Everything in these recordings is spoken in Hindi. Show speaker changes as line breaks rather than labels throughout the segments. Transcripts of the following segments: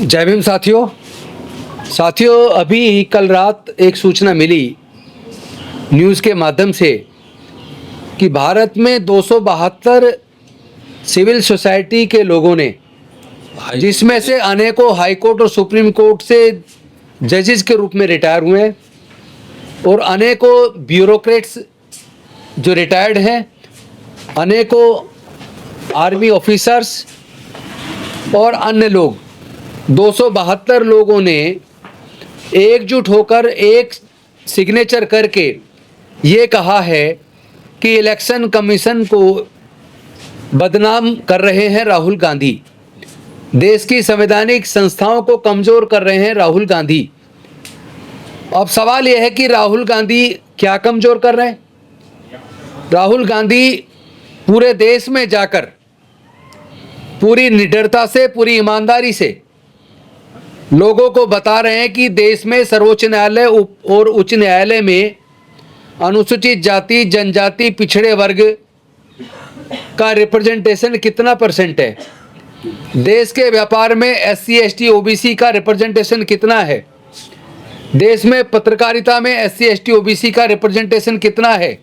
जय भीम साथियों अभी कल रात एक सूचना मिली न्यूज़ के माध्यम से कि भारत में 272 सिविल सोसाइटी के लोगों ने, जिसमें से अनेकों हाई कोर्ट और सुप्रीम कोर्ट से जजेस के रूप में रिटायर हुए हैं और अनेकों ब्यूरोक्रेट्स जो रिटायर्ड हैं, अनेकों आर्मी ऑफिसर्स और अन्य लोग, 272 लोगों ने एकजुट होकर एक सिग्नेचर करके ये कहा है कि इलेक्शन कमीशन को बदनाम कर रहे हैं राहुल गांधी, देश की संवैधानिक संस्थाओं को कमज़ोर कर रहे हैं राहुल गांधी। अब सवाल यह है कि राहुल गांधी क्या कमज़ोर कर रहे हैं? राहुल गांधी पूरे देश में जाकर पूरी निडरता से, पूरी ईमानदारी से लोगों को बता रहे हैं कि देश में सर्वोच्च न्यायालय और उच्च न्यायालय में अनुसूचित जाति, जनजाति, पिछड़े वर्ग का रिप्रेजेंटेशन कितना परसेंट है, देश के व्यापार में SC ST OBC का रिप्रेजेंटेशन कितना है, देश में पत्रकारिता में SC ST OBC का रिप्रेजेंटेशन कितना है।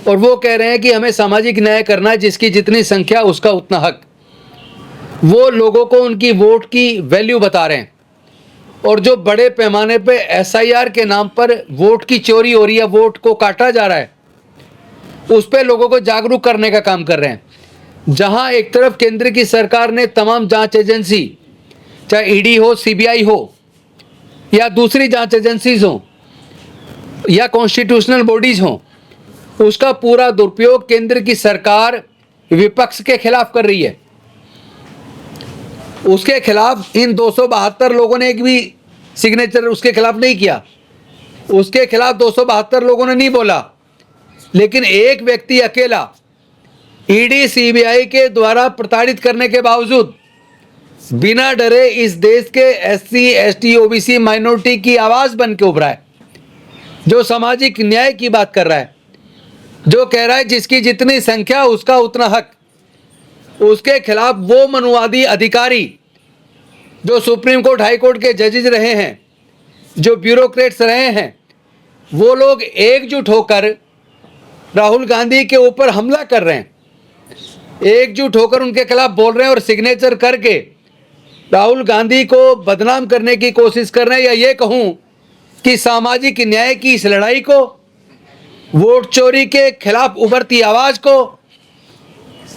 और वो कह रहे हैं कि हमें सामाजिक न्याय करना है, जिसकी जितनी संख्या उसका उतना हक। वो लोगों को उनकी वोट की वैल्यू बता रहे हैं और जो बड़े पैमाने पे SIR के नाम पर वोट की चोरी हो रही है, वोट को काटा जा रहा है, उस पे लोगों को जागरूक करने का काम कर रहे हैं। जहां एक तरफ केंद्र की सरकार ने तमाम जांच एजेंसी, चाहे ED हो, CBI हो या दूसरी जांच एजेंसीज हो या कॉन्स्टिट्यूशनल बॉडीज हो, उसका पूरा दुरुपयोग केंद्र की सरकार विपक्ष के खिलाफ कर रही है। उसके खिलाफ इन 272 लोगों ने एक भी सिग्नेचर उसके खिलाफ नहीं किया, उसके खिलाफ 272 लोगों ने नहीं बोला, लेकिन एक व्यक्ति अकेला ED CBI के द्वारा प्रताड़ित करने के बावजूद बिना डरे इस देश के SC ST OBC माइनॉरिटी की आवाज़ बन के उभरा है, जो सामाजिक न्याय की बात कर रहा है, जो कह रहा है जिसकी जितनी संख्या उसका उतना हक। उसके खिलाफ वो मनुवादी अधिकारी जो सुप्रीम कोर्ट, हाई कोर्ट के जजेस रहे हैं, जो ब्यूरोक्रेट्स रहे हैं, वो लोग एकजुट होकर राहुल गांधी के ऊपर हमला कर रहे हैं, एकजुट होकर उनके खिलाफ बोल रहे हैं और सिग्नेचर करके राहुल गांधी को बदनाम करने की कोशिश कर रहे हैं, या ये कहूँ कि सामाजिक न्याय की इस लड़ाई को, वोट चोरी के खिलाफ उभरती आवाज़ को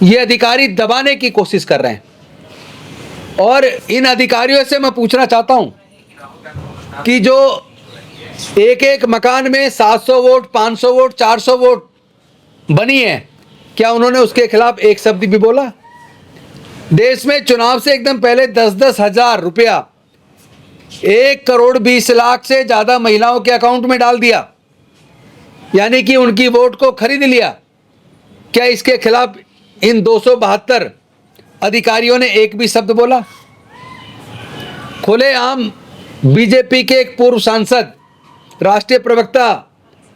ये अधिकारी दबाने की कोशिश कर रहे हैं। और इन अधिकारियों से मैं पूछना चाहता हूं कि जो एक एक मकान में 700 वोट, 500 वोट, 400 वोट बनी है, क्या उन्होंने उसके खिलाफ एक शब्द भी बोला? देश में चुनाव से एकदम पहले 10-10 हज़ार रुपया 1 करोड़ 20 लाख से ज़्यादा महिलाओं के अकाउंट में डाल दिया, यानी कि उनकी वोट को खरीद लिया। क्या इसके खिलाफ इन 272 अधिकारियों ने एक भी शब्द बोला? खुलेआम बीजेपी के एक पूर्व सांसद, राष्ट्रीय प्रवक्ता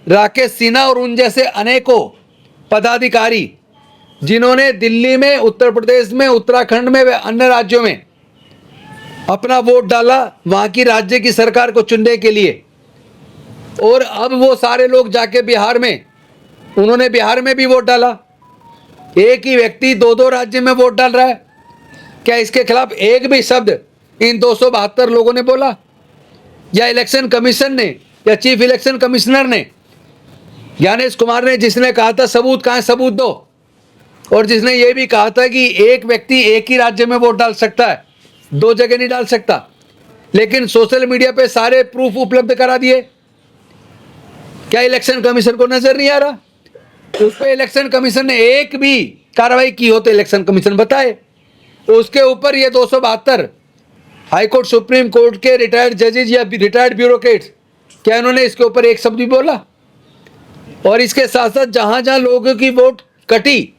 राकेश सिन्हा और उन जैसे अनेकों पदाधिकारी, जिन्होंने दिल्ली में, उत्तर प्रदेश में, उत्तराखंड में व अन्य राज्यों में अपना वोट डाला वहाँ की राज्य की सरकार को चुनने के लिए, और अब वो सारे लोग जाके बिहार में, उन्होंने बिहार में भी वोट डाला। एक ही व्यक्ति 2-2 राज्य में वोट डाल रहा है। क्या इसके खिलाफ एक भी शब्द इन 272 लोगों ने बोला? या इलेक्शन कमीशन ने, या चीफ इलेक्शन कमिश्नर ने, ज्ञानेश कुमार ने, जिसने कहा था सबूत कहाँ है, सबूत दो, और जिसने ये भी कहा था कि एक व्यक्ति एक ही राज्य में वोट डाल सकता है, 2 जगह नहीं डाल सकता, लेकिन सोशल मीडिया पे सारे प्रूफ उपलब्ध करा दिए। क्या इलेक्शन कमीशन को नजर नहीं आ रहा? उस पर इलेक्शन कमीशन ने एक भी कार्रवाई की हो तो इलेक्शन कमीशन बताए। उसके ऊपर ये 272 हाई कोर्ट, सुप्रीम कोर्ट के रिटायर्ड जजेज या रिटायर्ड ब्यूरोक्रेट्स, क्या इन्होंने इसके ऊपर एक शब्द भी बोला? और इसके साथ साथ जहाँ जहाँ लोगों की वोट कटी,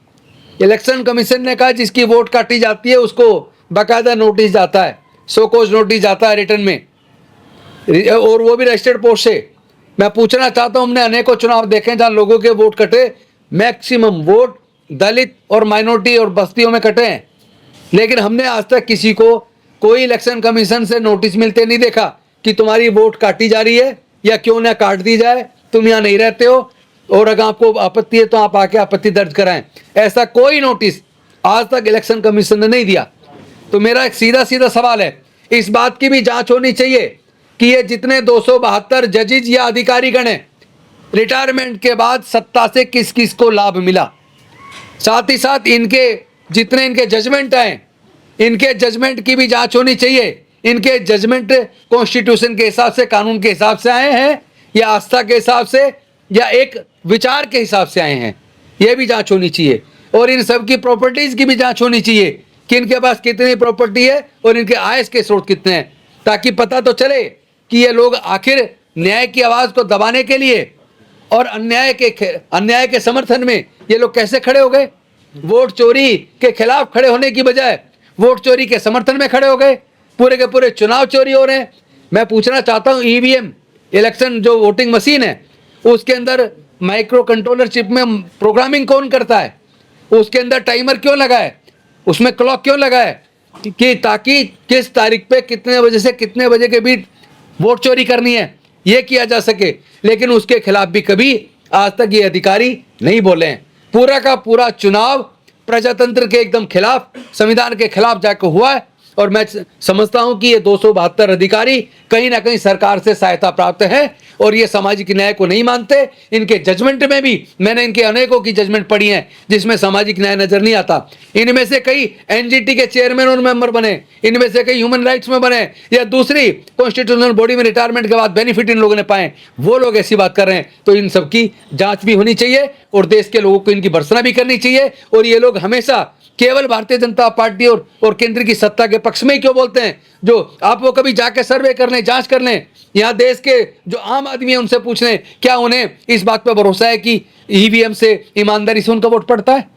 इलेक्शन कमीशन ने कहा जिसकी वोट काटी जाती है उसको बाकायदा नोटिस जाता है, सो कॉज नोटिस जाता है रिटर्न में, और वो भी रजिस्टर्ड पोस्ट से। मैं पूछना चाहता हूँ, हमने अनेकों चुनाव देखे जहाँ लोगों के वोट कटे, मैक्सिमम वोट दलित और माइनॉरिटी और बस्तियों में कटे हैं, लेकिन हमने आज तक किसी को कोई इलेक्शन कमीशन से नोटिस मिलते नहीं देखा कि तुम्हारी वोट काटी जा रही है या क्यों ना काट दी जाए, तुम यहाँ नहीं रहते हो और अगर आपको आपत्ति है तो आप आके आपत्ति दर्ज कराएं। ऐसा कोई नोटिस आज तक इलेक्शन कमीशन ने नहीं दिया। तो मेरा एक सीधा सीधा सवाल है, इस बात की भी जांच होनी चाहिए कि ये जितने 272 जजेज या अधिकारीगण हैं, रिटायरमेंट के बाद सत्ता से किस किस को लाभ मिला। साथ ही साथ इनके जितने इनके जजमेंट आए, इनके जजमेंट की भी जांच होनी चाहिए। इनके जजमेंट कॉन्स्टिट्यूशन के हिसाब से, कानून के हिसाब से आए हैं या आस्था के हिसाब से या एक विचार के हिसाब से आए हैं, यह भी जांच होनी चाहिए। और इन सब की प्रॉपर्टीज़ की भी जांच होनी चाहिए कि इनके पास कितनी प्रॉपर्टी है और इनके आय के स्रोत कितने हैं, ताकि पता तो चले कि ये लोग आखिर न्याय की आवाज़ को दबाने के लिए और अन्याय के समर्थन में ये लोग कैसे खड़े हो गए। वोट चोरी के खिलाफ खड़े होने की बजाय वोट चोरी के समर्थन में खड़े हो गए। पूरे के पूरे चुनाव चोरी हो रहे हैं। मैं पूछना चाहता हूँ, ईवीएम इलेक्शन जो वोटिंग मशीन है उसके अंदर माइक्रो कंट्रोलर चिप में प्रोग्रामिंग कौन करता है, उसके अंदर टाइमर क्यों लगा है, उसमें क्लॉक क्यों लगा है कि ताकि किस तारीख पे कितने बजे से कितने बजे के बीच वोट चोरी करनी है, ये किया जा सके। लेकिन उसके खिलाफ भी कभी आज तक ये अधिकारी नहीं बोले हैं। पूरा का पूरा चुनाव प्रजातंत्र के एकदम खिलाफ, संविधान के खिलाफ जाकर हुआ है। और मैं समझता हूं कि ये 272 अधिकारी कहीं ना कहीं सरकार से सहायता प्राप्त है और ये सामाजिक न्याय को नहीं मानते। इनके जजमेंट में भी मैंने इनके अनेकों की जजमेंट पढ़ी है जिसमें सामाजिक न्याय नजर नहीं आता। इनमें से कई एनजीटी के चेयरमैन और मेंबर बने, इनमें से कई ह्यूमन राइट्स में बने या दूसरी कॉन्स्टिट्यूशनल बॉडी में रिटायरमेंट के बाद बेनिफिट इन लोगों ने पाए, वो लोग ऐसी बात कर रहे हैं। तो इन सबकी जांच भी होनी चाहिए और देश के लोगों को इनकी भर्त्सना भी करनी चाहिए। और ये लोग हमेशा केवल भारतीय जनता पार्टी और केंद्र की सत्ता के पक्ष में ही क्यों बोलते हैं। जो आप वो कभी जाके सर्वे कर लें, जांच कर लें, यहाँ देश के जो आम आदमी है उनसे पूछ लें, क्या उन्हें इस बात पर भरोसा है कि ईवीएम से ईमानदारी से उनका वोट पड़ता है?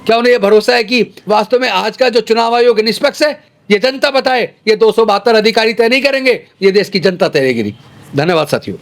क्या उन्हें यह भरोसा है कि वास्तव में आज का जो चुनाव आयोग निष्पक्ष है? ये जनता बताए। ये 272 अधिकारी तय नहीं करेंगे, ये देश की जनता तय करेगी। धन्यवाद साथियों।